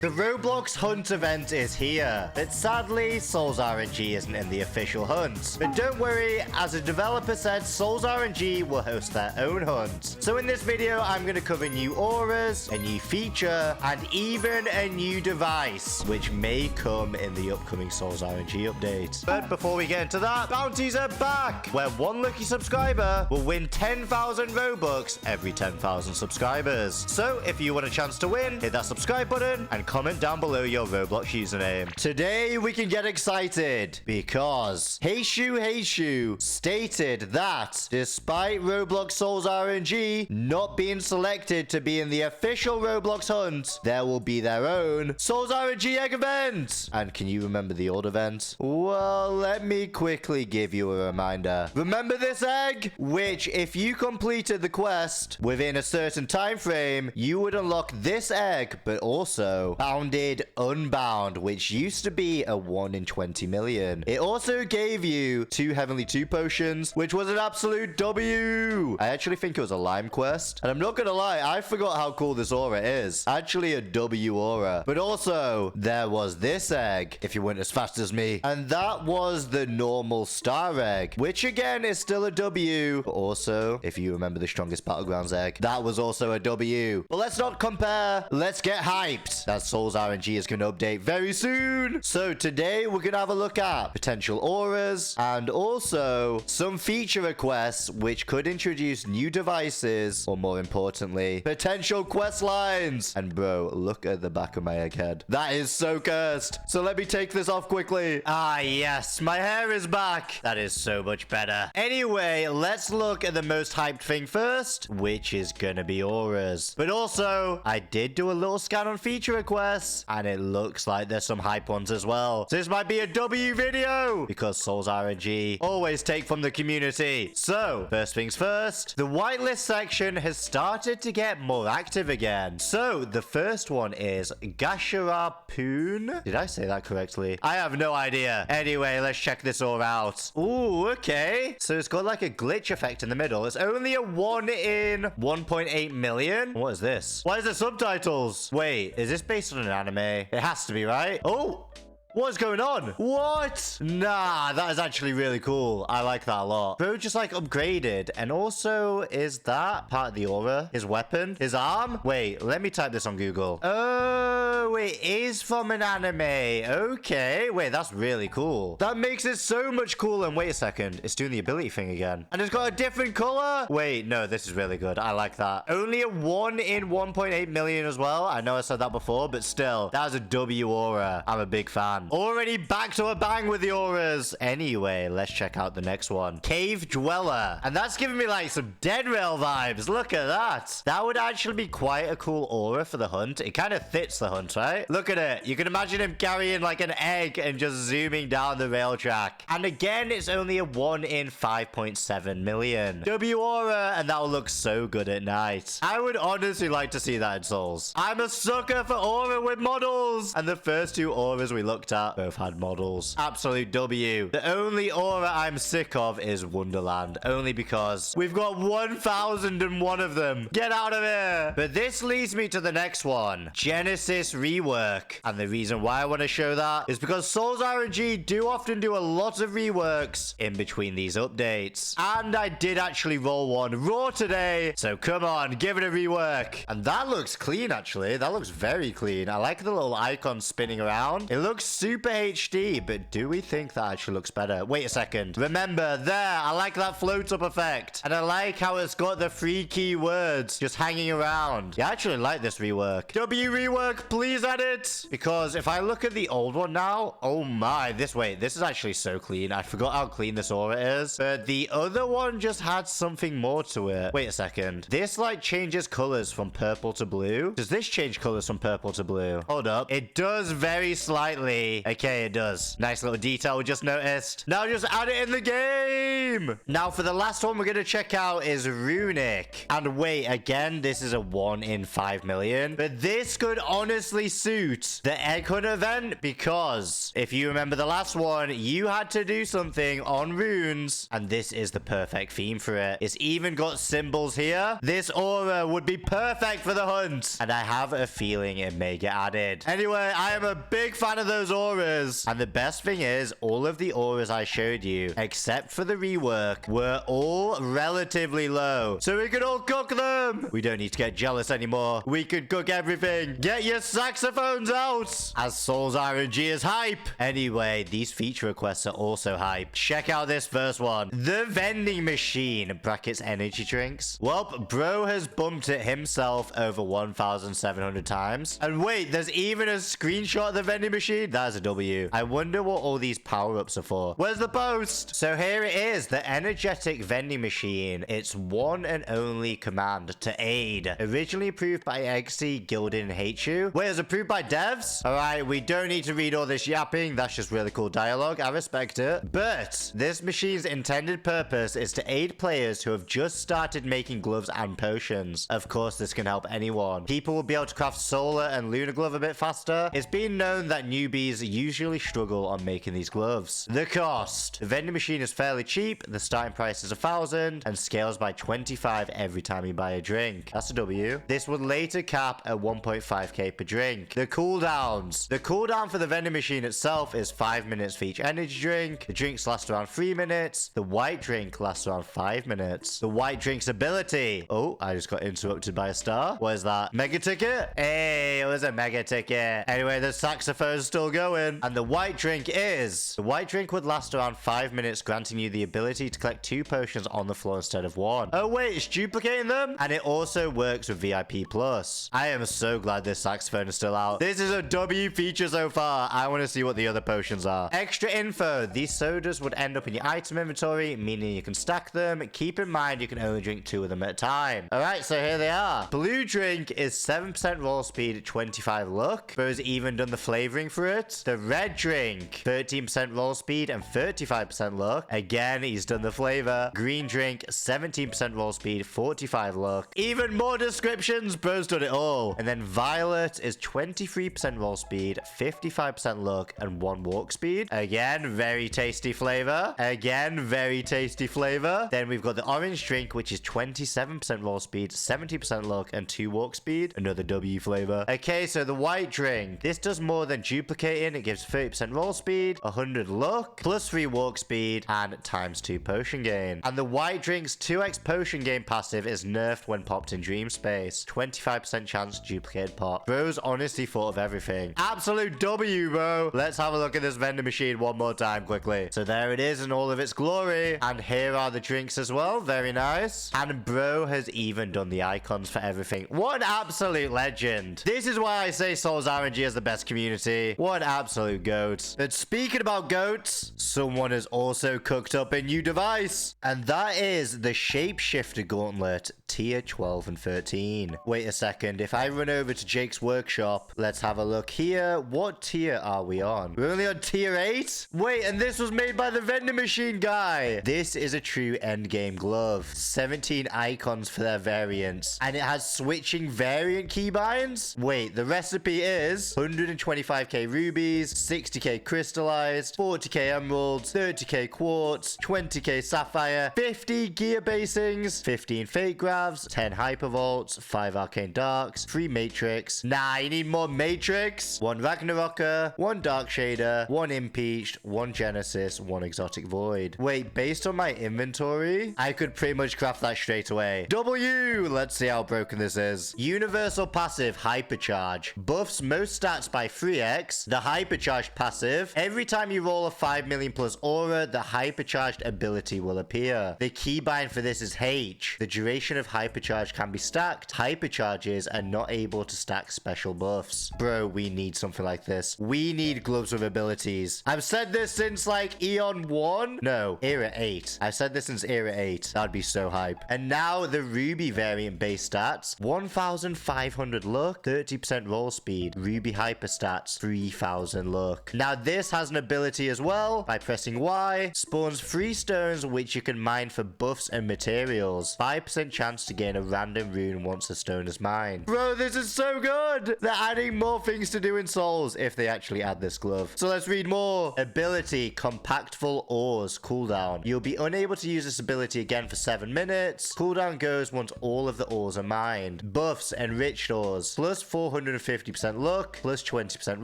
The Roblox Hunt Event is here, but sadly, SOL'S RNG isn't in the official hunt. But don't worry, as a developer said, SOL'S RNG will host their own hunt. So in this video, I'm going to cover new auras, a new feature, and even a new device, which may come in the upcoming SOL'S RNG update. But before we get into that, bounties are back, where one lucky subscriber will win 10,000 Robux every 10,000 subscribers. So if you want a chance to win, hit that subscribe button and comment down below your Roblox username. Today we can get excited because Heishu stated that despite Roblox SOL'S RNG not being selected to be in the official Roblox hunt, there will be their own SOL'S RNG egg event. And can you remember the old event? Well, let me quickly give you a reminder. Remember this egg? Which, if you completed the quest within a certain time frame, you would unlock this egg, but also Bounded Unbound, which used to be a 1 in 20 million. It also gave you 2 Heavenly 2 potions, which was an absolute W. I actually think it was a Lime quest. And I'm not gonna lie, I forgot how cool this aura is. Actually a W aura. But also, there was this egg, if you weren't as fast as me. And that was the normal star egg, which again is still a W. But also, if you remember the strongest battlegrounds egg, that was also a W. But let's not compare. Let's get hyped. That's SOL'S RNG is going to update very soon. So today we're going to have a look at potential auras and also some feature requests which could introduce new devices or, more importantly, potential quest lines. And bro, look at the back of my egghead. That is so cursed. So let me take this off quickly. Ah, yes, my hair is back. That is so much better. Anyway, let's look at the most hyped thing first, which is going to be auras. But also, I did do a little scan on feature requests, and it looks like there's some hype ones as well. So this might be a W video because SOL'S RNG always take from the community. So first things first, the whitelist section has started to get more active again. So the first one is Gasharapoon. Did I say that correctly? I have no idea. Anyway, let's check this all out. Ooh, okay. So it's got like a glitch effect in the middle. It's only a 1 in 1.8 million. What is this? Why is there subtitles? Wait, is this based on an anime? It has to be, right? Oh! What's going on? What? Nah, that is actually really cool. I like that a lot. Bro just like upgraded. And also, is that part of the aura? His weapon? His arm? Wait, let me type this on Google. Oh, it is from an anime. Okay. Wait, that's really cool. That makes it so much cooler. And wait a second. It's doing the ability thing again. And it's got a different color. Wait, no, this is really good. I like that. Only a 1 in 1.8 million as well. I know I said that before, but still, that was a W aura. I'm a big fan. Already back to a bang with the auras. Anyway, let's check out the next one. Cave Dweller. And that's giving me like some Dead Rail vibes. Look at that. That would actually be quite a cool aura for the hunt. It kind of fits the hunt, right? Look at it. You can imagine him carrying like an egg and just zooming down the rail track. And again, it's only a 1 in 5.7 million. W aura, and that will look so good at night. I would honestly like to see that in SOL'S. I'm a sucker for aura with models. And the first 2 auras we looked at both had models. Absolute W. The only aura I'm sick of is Wonderland, only because we've got 1,001 of them. Get out of here. But this leads me to the next one, Genesis rework. And the reason why I want to show that is because SOL'S RNG do often do a lot of reworks in between these updates. And I did actually roll one raw today, so come on, give it a rework. And that looks clean, actually. That looks very clean. I like the little icon spinning around. It looks super HD, but do we think that actually looks better? Wait a second. Remember, there, I like that float up effect. And I like how it's got the 3 keywords just hanging around. Yeah, I actually like this rework. W rework, please add it. Because if I look at the old one now, oh my, this is actually so clean. I forgot how clean this aura is. But the other one just had something more to it. Wait a second. This like changes colors from purple to blue. Does this change colors from purple to blue? Hold up. It does very slightly. me. Okay, it does. Nice little detail we just noticed. Now just add it in the game. Now for the last one we're going to check out is Runic. And wait, again, this is a 1 in 5 million. But this could honestly suit the Egg Hunt event because if you remember the last one, you had to do something on runes. And this is the perfect theme for it. It's even got symbols here. This aura would be perfect for the hunt. And I have a feeling it may get added. Anyway, I am a big fan of those auras. And the best thing is, all of the auras I showed you, except for the rework, were all relatively low. So we could all cook them. We don't need to get jealous anymore. We could cook everything. Get your saxophones out. As Sol's RNG is hype. Anyway, these feature requests are also hype. Check out this first one. The vending machine, brackets energy drinks. Well, bro has bumped it himself over 1,700 times. And wait, there's even a screenshot of the vending machine. That is a W. I wonder what all these power-ups are for. Where's the post? So here it is, the energetic vending machine. It's one and only command to aid. Originally approved by XC, Gildan, and HU. Wait, it was approved by devs? All right, we don't need to read all this yapping. That's just really cool dialogue. I respect it. But this machine's intended purpose is to aid players who have just started making gloves and potions. Of course, this can help anyone. People will be able to craft solar and lunar glove a bit faster. It's been known that newbies usually struggle on making these gloves. The cost. The vending machine is fairly cheap. The starting price is 1,000 and scales by 25 every time you buy a drink. That's a W. This would later cap at 1.5k per drink. The cooldowns. The cooldown for the vending machine itself is 5 minutes for each energy drink. The drinks last around 3 minutes. The white drink lasts around 5 minutes. The white drink's ability. Oh, I just got interrupted by a star. What is that? Mega ticket? Hey, it was a mega ticket. Anyway, the saxophone's still going. And the white drink is... The white drink would last around 5 minutes, granting you the ability to collect 2 potions on the floor instead of 1. Oh, wait, it's duplicating them? And it also works with VIP Plus. I am so glad this saxophone is still out. This is a W feature so far. I want to see what the other potions are. Extra info. These sodas would end up in your item inventory, meaning you can stack them. Keep in mind you can only drink 2 of them at a time. All right, so here they are. Blue drink is 7% roll speed, 25 luck. Bro's even done the flavoring for it. The red drink, 13% roll speed and 35% luck. Again, he's done the flavor. Green drink, 17% roll speed, 45 luck. Even more descriptions. Bro's done it all. And then violet is 23% roll speed, 55% luck, and 1 walk speed. Again, very tasty flavor. Again, very tasty flavor. Then we've got the orange drink, which is 27% roll speed, 70% luck, and 2 walk speed. Another W flavor. Okay, so the white drink. This does more than duplicating. It gives 30% roll speed, 100 luck, plus 3 walk speed, and times 2 potion gain. And the white drink's 2x potion gain passive is nerfed when popped in dream space. 25% chance to duplicate pop. Bro's honestly thought of everything. Absolute W, bro. Let's have a look at this vending machine one more time quickly. So there it is in all of its glory. And here are the drinks as well. Very nice. And bro has even done the icons for everything. What an absolute legend. This is why I say Sol's RNG is the best community. What an absolute goat. But speaking about goats, someone has also cooked up a new device. And that is the Shapeshifter Gauntlet tier 12 and 13. Wait a second. If I run over to Jake's workshop, let's have a look here. What tier are we on? We're only on tier 8? Wait, and this was made by the vending machine guy. This is a true endgame glove. 17 icons for their variants. And it has switching variant keybinds. Wait, the recipe is 125k rubies, 60k crystallized, 40k emeralds, 30k quartz, 20k sapphire, 50 gear basings, 15 fake gravs, 10 hypervolts, 5 arcane darks, 3 matrix. Nah, you need more matrix. 1 Ragnarocker, 1 dark shader, 1 impeached, 1 genesis, 1 exotic void. Wait, based on my inventory, I could pretty much craft that straight away. W! Let's see how broken this is. Universal passive hypercharge. Buffs most stats by 3x. The hypercharged passive. Every time you roll a 5 million plus aura, the hypercharged ability will appear. The keybind for this is H. The duration of hypercharge can be stacked, hypercharges are not able to stack special buffs. Bro, we need something like this. We need gloves with abilities. I've said this since like Eon 1? No, Era 8. I've said this since Era 8. That'd be so hype. And now the Ruby variant base stats. 1,500 luck, 30% roll speed. Ruby hyper stats, 3,000 luck. Now this has an ability as well. By pressing Y, spawns 3 stones which you can mine for buffs and materials. 5% chance to gain a random rune once a stone is mined. Bro, this is so good. They're adding more things to do in Souls if they actually add this glove. So let's read more. Ability, compactful ores, cooldown. You'll be unable to use this ability again for 7 minutes. Cooldown goes once all of the ores are mined. Buffs, enriched ores, plus 450% luck, plus 20%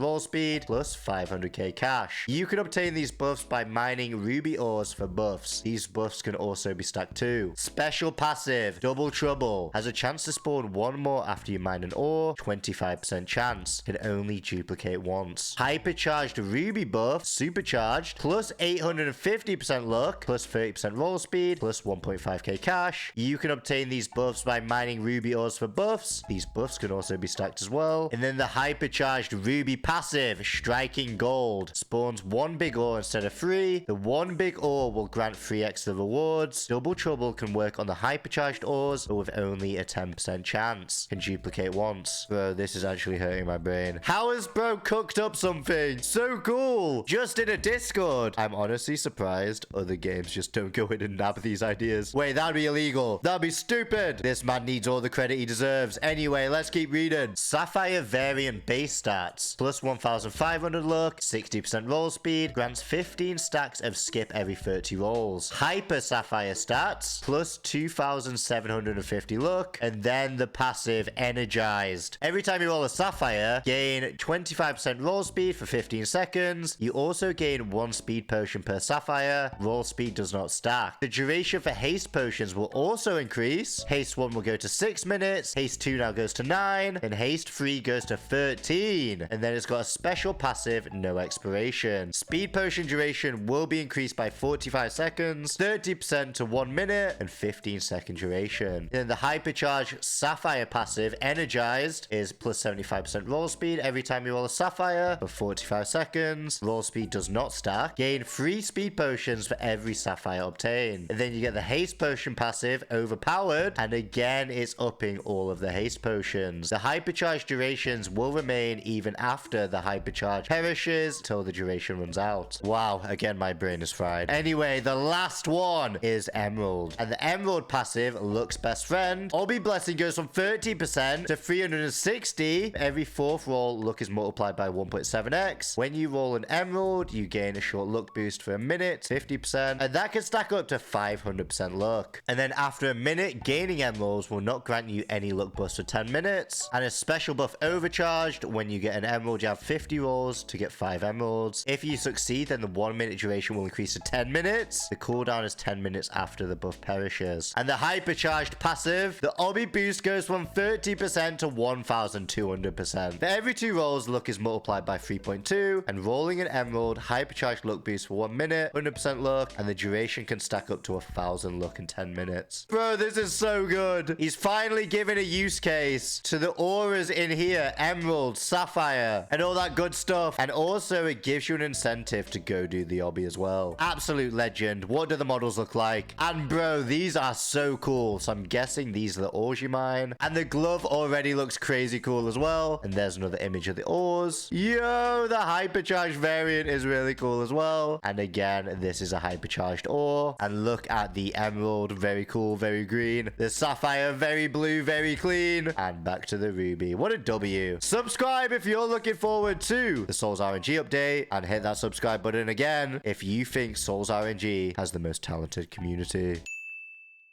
roll speed, plus 500k cash. You can obtain these buffs by mining ruby ores for buffs. These buffs can also be stacked too. Special passive, double trouble, has a chance to spawn 1 more after you mine an ore, 25% chance, can only duplicate once. Hypercharged ruby buff, supercharged, plus 850% luck, plus 30% roll speed, plus 1.5k cash. You can obtain these buffs by mining ruby ores for buffs. These buffs can also be stacked as well. And then the hypercharged ruby passive, striking gold, spawns 1 big ore instead of 3. The 1 big ore will grant 3 extra rewards. Double trouble can work on the hypercharged ores, but with only a 10% chance. Can duplicate once. Bro, this is actually hurting my brain. How has bro cooked up something so cool just in a Discord? I'm honestly surprised other games just don't go in and nab these ideas. Wait, that'd be illegal. That'd be stupid. This man needs all the credit he deserves. Anyway, let's keep reading. Sapphire variant base stats, plus 1,500 luck, 60% roll speed, grants 15 stacks of skip every 30 rolls. Hyper sapphire stats, plus 2,750 luck, and then the passive energized. Every time you roll a sapphire, gain 25% roll speed for 15 seconds. You also gain 1 speed potion per sapphire. Roll speed does not stack. The duration for haste potions will also increase. Haste 1 will go to 6 minutes. Haste 2 now goes to 9. And haste 3 goes to 13. And then it's got a special passive, no expiration. Speed potion duration will be increased by 45 seconds, 30% to 1 minute, and 15-second duration. Then the hypercharged sapphire passive, energized, is plus 75% roll speed every time you roll a sapphire for 45 seconds. Roll speed does not stack. Gain 3 speed potions for every sapphire obtained. And then you get the haste potion passive, overpowered, and again it's upping all of the haste potions. The hypercharge durations will remain even after the hypercharge perishes till the duration runs out. Wow, again my brain is fried. Anyway, the last one is Emerald. And the Emerald passive, Luck's best friend. Obby Blessing goes from 30% to 360. Every 4th roll, Luck is multiplied by 1.7x. When you roll an Emerald, you gain a short luck boost for a minute, 50%, and that can stack up to 500% luck. And then after a minute, gaining Emeralds will not grant you any luck boost for 10 minutes. And a special buff overcharged, when you get an Emerald, you have 50 rolls to get 5 Emeralds. If you succeed, then the 1 minute duration will increase to 10 minutes. The cooldown is 10 minutes after the buff perishes. And the hypercharged passive, the Obby boost goes from 30% to 1,200%. For every 2 rolls, luck is multiplied by 3.2, and rolling an Emerald, hypercharged luck boost for 1 minute, 100% luck, and the duration can stack up to 1,000 luck in 10 minutes. Bro, this is so good. He's finally given a use case to the auras in here, Emerald, Sapphire, and all that good stuff. And also it gives you an incentive to go do the obby as well. Absolute legend. What do the models look like? And bro, these are so cool. So I'm guessing these are the ores you mine. And the glove already looks crazy cool as well. And there's another image of the ores. Yo, the hypercharged variant is really cool as well. And again, this is a hypercharged ore. And look at the Emerald. Very cool, very green. The Sapphire, very blue, very clean. And back to the Ruby. What a W. Subscribe if you're looking forward to the Souls RNG update. And hit that subscribe button again if you think Souls RNG has the most talented community.